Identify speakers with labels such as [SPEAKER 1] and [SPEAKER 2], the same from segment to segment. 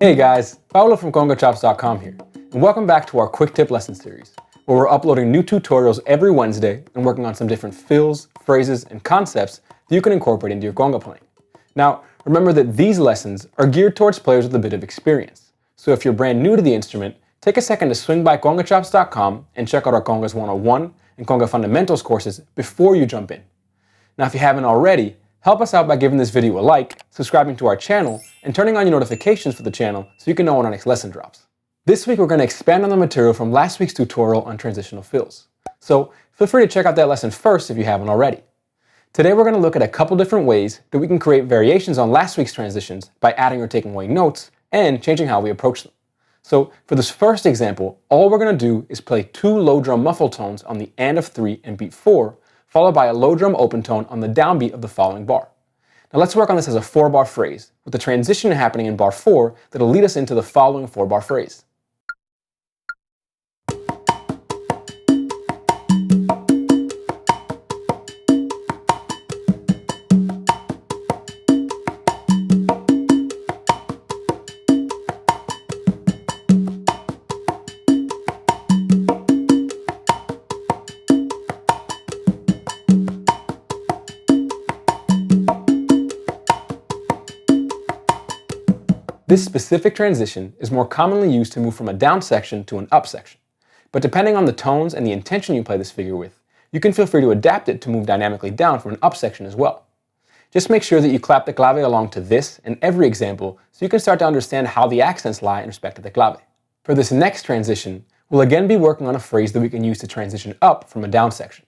[SPEAKER 1] Hey guys, Paolo from CongoChops.com here, and welcome back to our Quick Tip Lesson Series, where we're uploading new tutorials every Wednesday and working on some different fills, phrases, and concepts that you can incorporate into your conga playing. Now, remember that these lessons are geared towards players with a bit of experience, so if you're brand new to the instrument, take a second to swing by CongoChops.com and check out our Congas 101 and Conga Fundamentals courses before you jump in. Now, if you haven't already, help us out by giving this video a like, subscribing to our channel, and turning on your notifications for the channel so you can know when our next lesson drops. This week we're going to expand on the material from last week's tutorial on transitional fills. So feel free to check out that lesson first if you haven't already. Today we're going to look at a couple different ways that we can create variations on last week's transitions by adding or taking away notes and changing how we approach them. So for this first example, all we're going to do is play two low drum muffle tones on the and of 3 and beat 4, followed by a low drum open tone on the downbeat of the following bar. Now let's work on this as a 4-bar phrase, with the transition happening in bar 4 that'll lead us into the following 4-bar phrase. This specific transition is more commonly used to move from a down section to an up section. But depending on the tones and the intention you play this figure with, you can feel free to adapt it to move dynamically down from an up section as well. Just make sure that you clap the clave along to this and every example so you can start to understand how the accents lie in respect to the clave. For this next transition, we'll again be working on a phrase that we can use to transition up from a down section.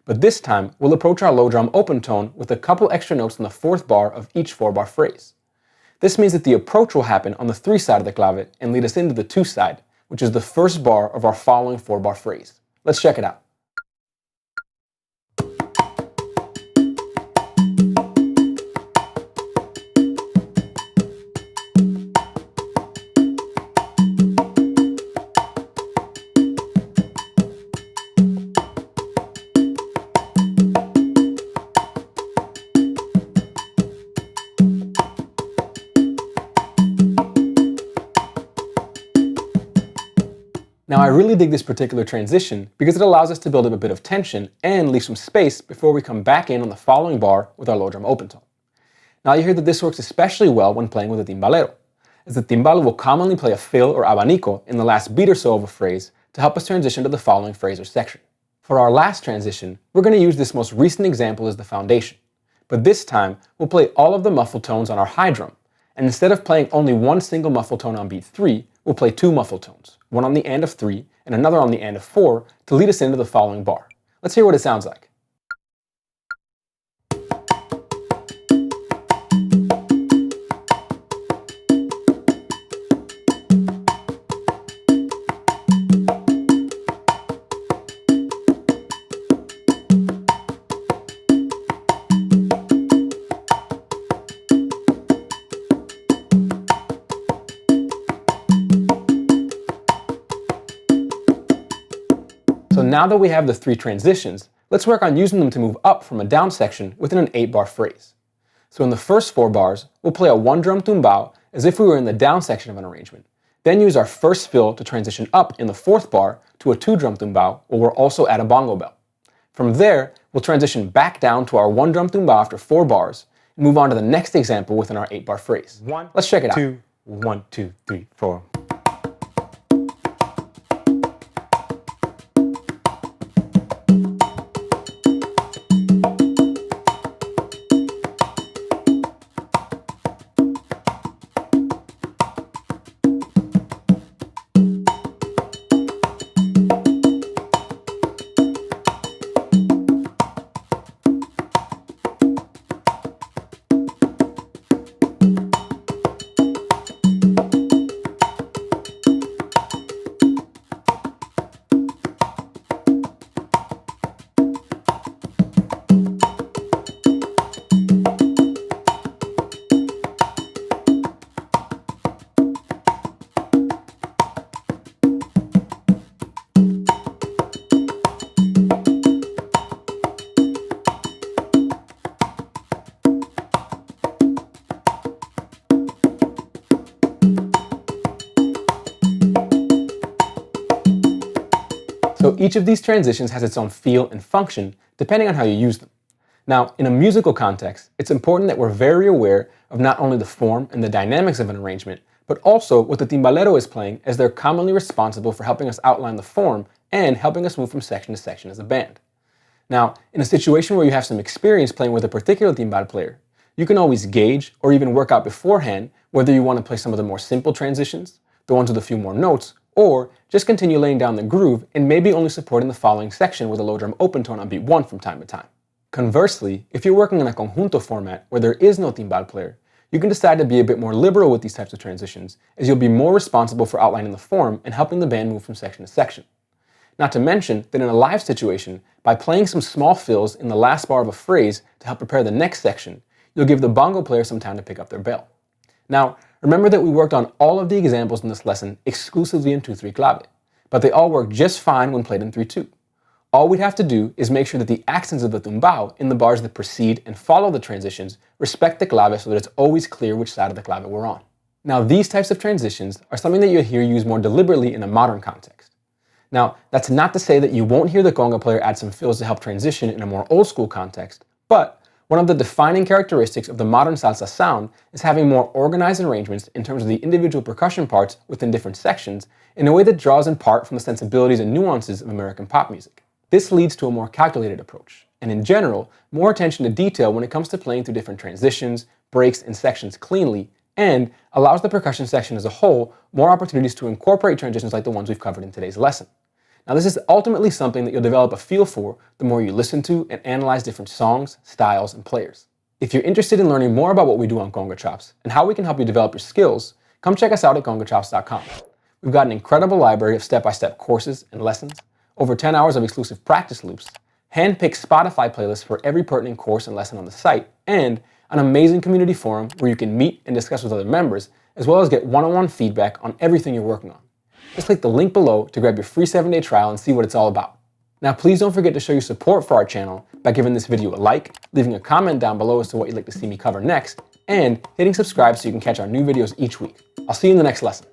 [SPEAKER 1] But this time, we'll approach our low drum open tone with a couple extra notes on the 4th bar of each 4-bar phrase. This means that the approach will happen on the 3 side of the clave and lead us into the 2 side, which is the first bar of our following 4-bar phrase. Let's check it out. Now I really dig this particular transition because it allows us to build up a bit of tension and leave some space before we come back in on the following bar with our low drum open tone. Now you hear that this works especially well when playing with a timbalero, as the timbal will commonly play a fill or abanico in the last beat or so of a phrase to help us transition to the following phrase or section. For our last transition, we're going to use this most recent example as the foundation, but this time we'll play all of the muffle tones on our high drum, and instead of playing only one single muffle tone on beat 3, we'll play 2 muffle tones, one on the and of 3 and another on the and of 4 to lead us into the following bar. Let's hear what it sounds like. So now that we have the 3 transitions, let's work on using them to move up from a down section within an 8-bar phrase. So in the first 4 bars, we'll play a 1-drum tumbao as if we were in the down section of an arrangement, then use our first fill to transition up in the 4th bar to a 2-drum tumbao where we'll also add a bongo bell. From there, we'll transition back down to our 1-drum tumbao after 4 bars and move on to the next example within our 8-bar phrase. Let's check it out. 2, 1, 2, 3, 4. each of these transitions has its own feel and function depending on how you use them. Now, in a musical context, it's important that we're very aware of not only the form and the dynamics of an arrangement, but also what the timbalero is playing, as they're commonly responsible for helping us outline the form and helping us move from section to section as a band. Now, in a situation where you have some experience playing with a particular timbal player, you can always gauge or even work out beforehand whether you want to play some of the more simple transitions, the ones with a few more notes, or just continue laying down the groove and maybe only supporting the following section with a low drum open tone on beat 1 from time to time. Conversely, if you're working in a conjunto format where there is no timbal player, you can decide to be a bit more liberal with these types of transitions, as you'll be more responsible for outlining the form and helping the band move from section to section. Not to mention that in a live situation, by playing some small fills in the last bar of a phrase to help prepare the next section, you'll give the bongo player some time to pick up their bell. Now, remember that we worked on all of the examples in this lesson exclusively in 2/3 clave, but they all work just fine when played in 3/2. All we'd have to do is make sure that the accents of the tumbao in the bars that precede and follow the transitions respect the clave so that it's always clear which side of the clave we're on. Now, these types of transitions are something that you'll hear used more deliberately in a modern context. Now, that's not to say that you won't hear the conga player add some fills to help transition in a more old school context, but one of the defining characteristics of the modern salsa sound is having more organized arrangements in terms of the individual percussion parts within different sections in a way that draws in part from the sensibilities and nuances of American pop music. This leads to a more calculated approach, and in general, more attention to detail when it comes to playing through different transitions, breaks, and sections cleanly, and allows the percussion section as a whole more opportunities to incorporate transitions like the ones we've covered in today's lesson. Now, this is ultimately something that you'll develop a feel for the more you listen to and analyze different songs, styles, and players. If you're interested in learning more about what we do on Conga Chops and how we can help you develop your skills, come check us out at congachops.com. We've got an incredible library of step-by-step courses and lessons, over 10 hours of exclusive practice loops, hand-picked Spotify playlists for every pertinent course and lesson on the site, and an amazing community forum where you can meet and discuss with other members, as well as get one-on-one feedback on everything you're working on. Just click the link below to grab your free 7-day trial and see what it's all about. Now, please don't forget to show your support for our channel by giving this video a like, leaving a comment down below as to what you'd like to see me cover next, and hitting subscribe so you can catch our new videos each week. I'll see you in the next lesson.